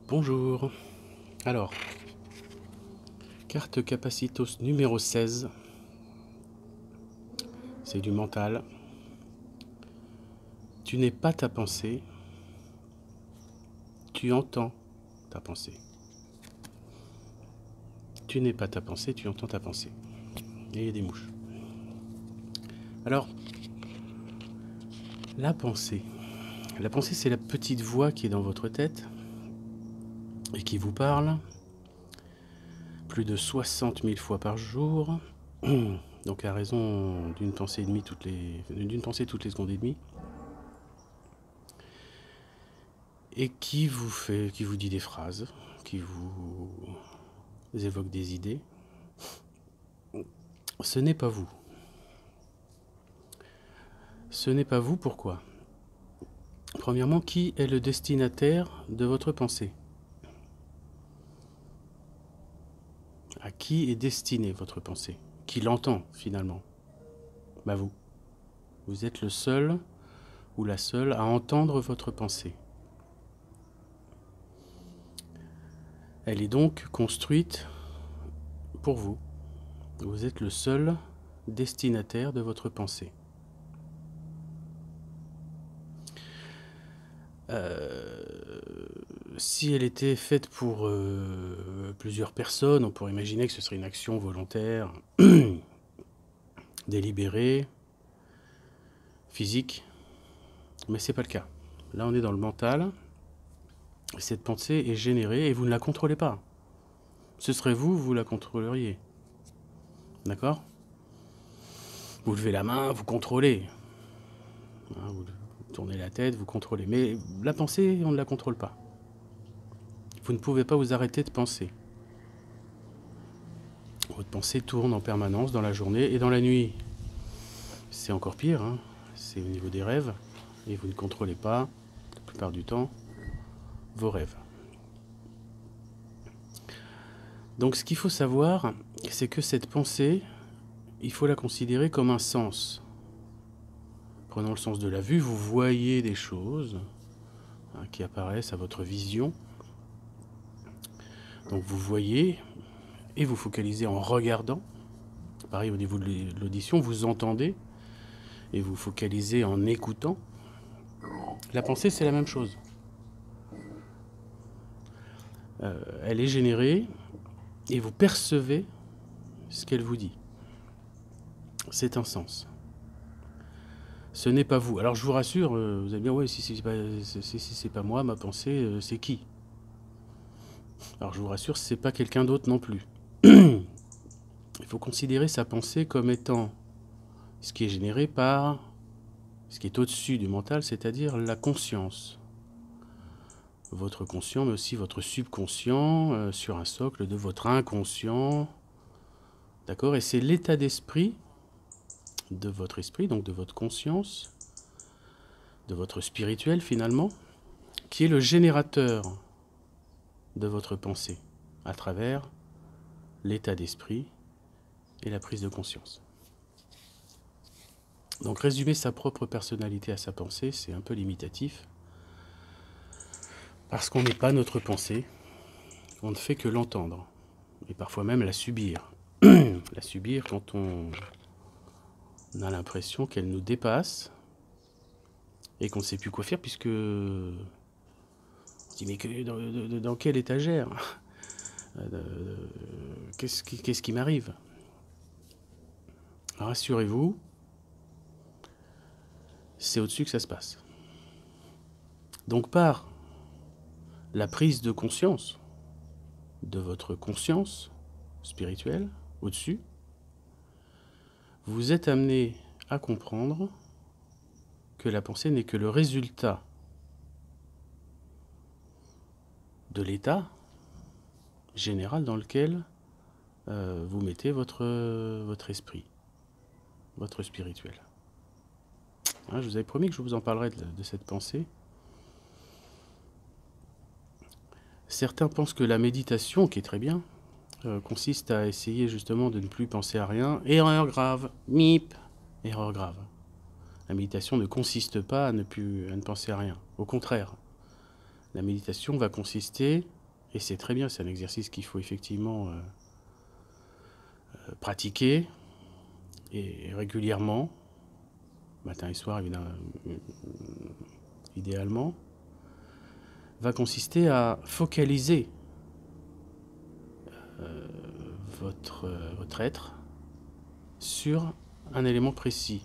Bonjour. Alors, carte Capacitos numéro 16. C'est du mental. Tu n'es pas ta pensée. Tu entends ta pensée. Tu n'es pas ta pensée, tu entends ta pensée. Et il y a des mouches. Alors, la pensée. La pensée, c'est la petite voix qui est dans votre tête et qui vous parle plus de 60 000 fois par jour. Donc à raison d'une pensée et demie d'une pensée toutes les secondes et demie. Et qui vous dit des phrases, qui vous évoque des idées. Ce n'est pas vous. Ce n'est pas vous, pourquoi? Premièrement, qui est le destinataire de votre pensée? À qui est destinée votre pensée? Qui l'entend, finalement? Bah vous. Vous êtes le seul ou la seule à entendre votre pensée. Elle est donc construite pour vous. Vous êtes le seul destinataire de votre pensée. Si elle était faite pour plusieurs personnes, on pourrait imaginer que ce serait une action volontaire, délibérée, physique, mais c'est pas le cas. Là, on est dans le mental. Cette pensée est générée et vous ne la contrôlez pas. Ce serait vous, vous la contrôleriez. D'accord? Vous levez la main, vous contrôlez. Vous tournez la tête, vous contrôlez. Mais la pensée, on ne la contrôle pas. Vous ne pouvez pas vous arrêter de penser. Votre pensée tourne en permanence dans la journée et dans la nuit. C'est encore pire, hein. C'est au niveau des rêves. Et vous ne contrôlez pas, la plupart du temps, vos rêves. Donc ce qu'il faut savoir, c'est que cette pensée, il faut la considérer comme un sens. Prenons le sens de la vue, vous voyez des choses qui apparaissent à votre vision. Donc vous voyez et vous focalisez en regardant. Pareil au niveau de l'audition, vous entendez et vous focalisez en écoutant. La pensée, c'est la même chose. Elle est générée et vous percevez ce qu'elle vous dit. C'est un sens. Ce n'est pas vous. Alors je vous rassure, vous allez dire, ouais, si c'est pas moi, ma pensée, c'est qui? Alors je vous rassure, c'est pas quelqu'un d'autre non plus. Il faut considérer sa pensée comme étant ce qui est généré par ce qui est au-dessus du mental, c'est-à-dire la conscience. Votre conscient, mais aussi votre subconscient, sur un socle de votre inconscient. D'accord? Et c'est l'état d'esprit de votre esprit, donc de votre conscience, de votre spirituel finalement, qui est le générateur de votre pensée, à travers l'état d'esprit et la prise de conscience. Donc résumer sa propre personnalité à sa pensée, c'est un peu limitatif, parce qu'on n'est pas notre pensée, on ne fait que l'entendre, et parfois même la subir. La subir quand on a l'impression qu'elle nous dépasse, et qu'on ne sait plus quoi faire, puisque on se dit, mais dans quelle étagère? Qu'est-ce qui m'arrive? Rassurez-vous, c'est au-dessus que ça se passe. Donc par la prise de conscience de votre conscience spirituelle au-dessus, vous êtes amené à comprendre que la pensée n'est que le résultat de l'état général dans lequel vous mettez votre esprit, votre spirituel. Hein, je vous avais promis que je vous en parlerai de cette pensée. Certains pensent que la méditation, qui est très bien, consiste à essayer justement de ne plus penser à rien. Erreur grave, mip, erreur grave. La méditation ne consiste pas à ne penser à rien. Au contraire, la méditation va consister Et c'est très bien, c'est un exercice qu'il faut effectivement pratiquer, et régulièrement, matin et soir évidemment, idéalement, va consister à focaliser votre être sur un élément précis.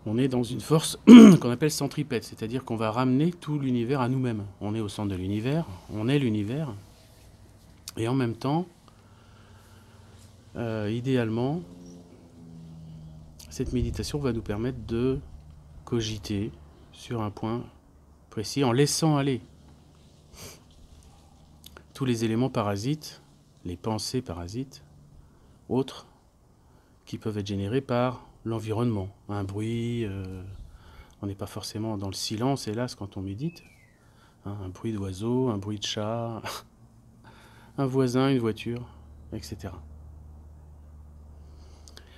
On est dans une force qu'on appelle centripète, c'est-à-dire qu'on va ramener tout l'univers à nous-mêmes. On est au centre de l'univers, on est l'univers, et en même temps, idéalement, cette méditation va nous permettre de cogiter sur un point précis en laissant aller tous les éléments parasites, les pensées parasites, autres, qui peuvent être générés par l'environnement. Un bruit, on n'est pas forcément dans le silence, hélas, quand on médite. Hein, un bruit d'oiseau, un bruit de chat, un voisin, une voiture, etc.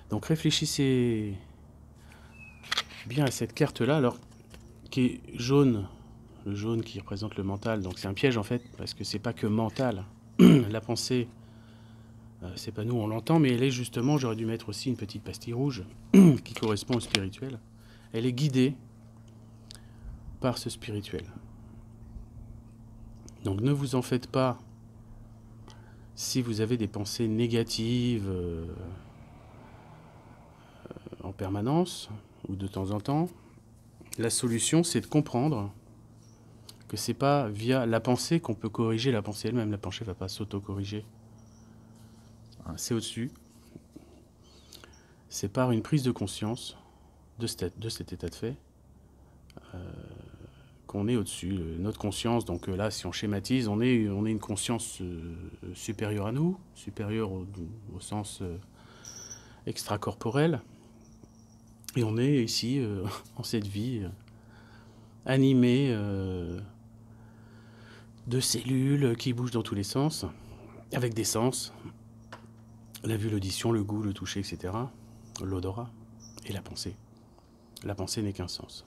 Donc réfléchissez bien à cette carte-là, alors qui est jaune, le jaune qui représente le mental. Donc c'est un piège en fait, parce que c'est pas que mental. La pensée, c'est pas nous, on l'entend, mais elle est justement, j'aurais dû mettre aussi une petite pastille rouge qui correspond au spirituel. Elle est guidée par ce spirituel. Donc ne vous en faites pas si vous avez des pensées négatives en permanence ou de temps en temps. La solution, c'est de comprendre que c'est pas via la pensée qu'on peut corriger la pensée elle-même. La pensée ne va pas s'auto-corriger. C'est au-dessus. C'est par une prise de conscience de cet état de fait qu'on est au-dessus. Notre conscience, donc là, si on schématise, on est une conscience supérieure à nous, supérieure au sens extracorporel. Et on est ici, en cette vie, animé de cellules qui bougent dans tous les sens, avec des sens, la vue, l'audition, le goût, le toucher, etc., l'odorat et la pensée. La pensée n'est qu'un sens.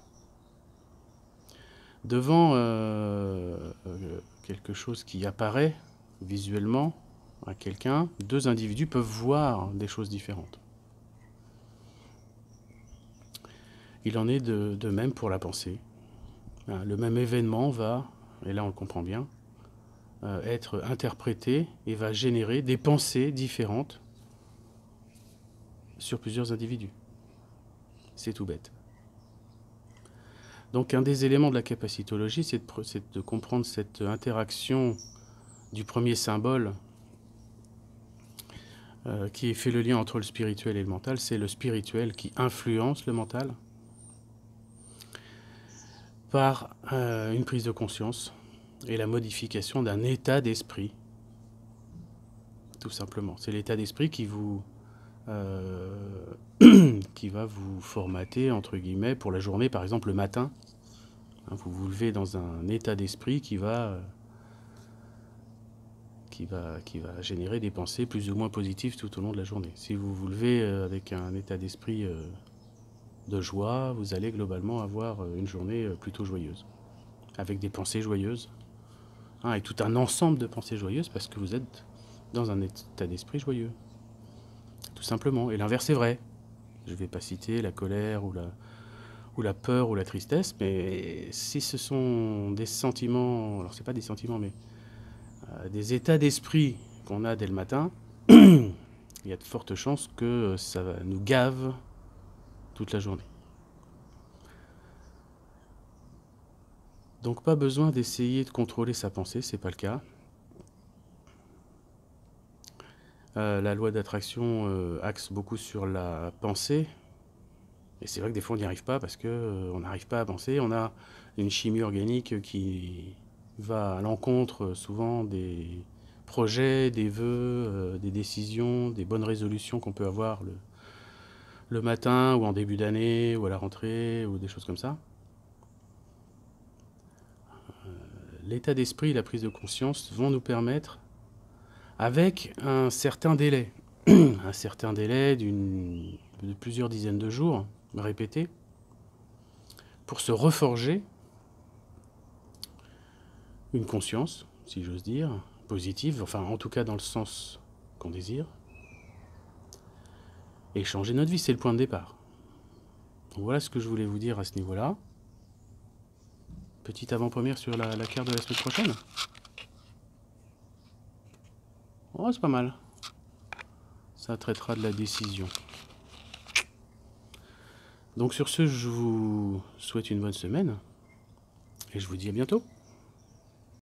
Devant quelque chose qui apparaît visuellement à quelqu'un, deux individus peuvent voir des choses différentes. Il en est de même pour la pensée. Le même événement va, et là on le comprend bien, être interprété et va générer des pensées différentes sur plusieurs individus. C'est tout bête. Donc un des éléments de la capacitologie, c'est de comprendre cette interaction du premier symbole qui fait le lien entre le spirituel et le mental. C'est le spirituel qui influence le mental par une prise de conscience et la modification d'un état d'esprit, tout simplement. C'est l'état d'esprit qui qui va vous formater, entre guillemets, pour la journée, par exemple le matin. Vous vous levez dans un état d'esprit qui va générer des pensées plus ou moins positives tout au long de la journée. Si vous vous levez avec un état d'esprit de joie, vous allez globalement avoir une journée plutôt joyeuse, avec des pensées joyeuses, et tout un ensemble de pensées joyeuses parce que vous êtes dans un état d'esprit joyeux, tout simplement. Et l'inverse est vrai. Je ne vais pas citer la colère ou la peur ou la tristesse, mais si ce sont des sentiments, alors c'est pas des sentiments, mais des états d'esprit qu'on a dès le matin, il y a de fortes chances que ça nous gave toute la journée. Donc pas besoin d'essayer de contrôler sa pensée, c'est pas le cas. La loi d'attraction axe beaucoup sur la pensée. Et c'est vrai que des fois on n'y arrive pas parce qu'on n'arrive pas à penser. On a une chimie organique qui va à l'encontre souvent des projets, des vœux, des décisions, des bonnes résolutions qu'on peut avoir le matin ou en début d'année ou à la rentrée ou des choses comme ça. L'état d'esprit et la prise de conscience vont nous permettre, avec un certain délai, de plusieurs dizaines de jours, répétés, pour se reforger une conscience, si j'ose dire, positive, enfin en tout cas dans le sens qu'on désire, et changer notre vie, c'est le point de départ. Donc voilà ce que je voulais vous dire à ce niveau-là. Petite avant-première sur la carte de la semaine prochaine. Oh, c'est pas mal. Ça traitera de la décision. Donc sur ce, je vous souhaite une bonne semaine et je vous dis à bientôt.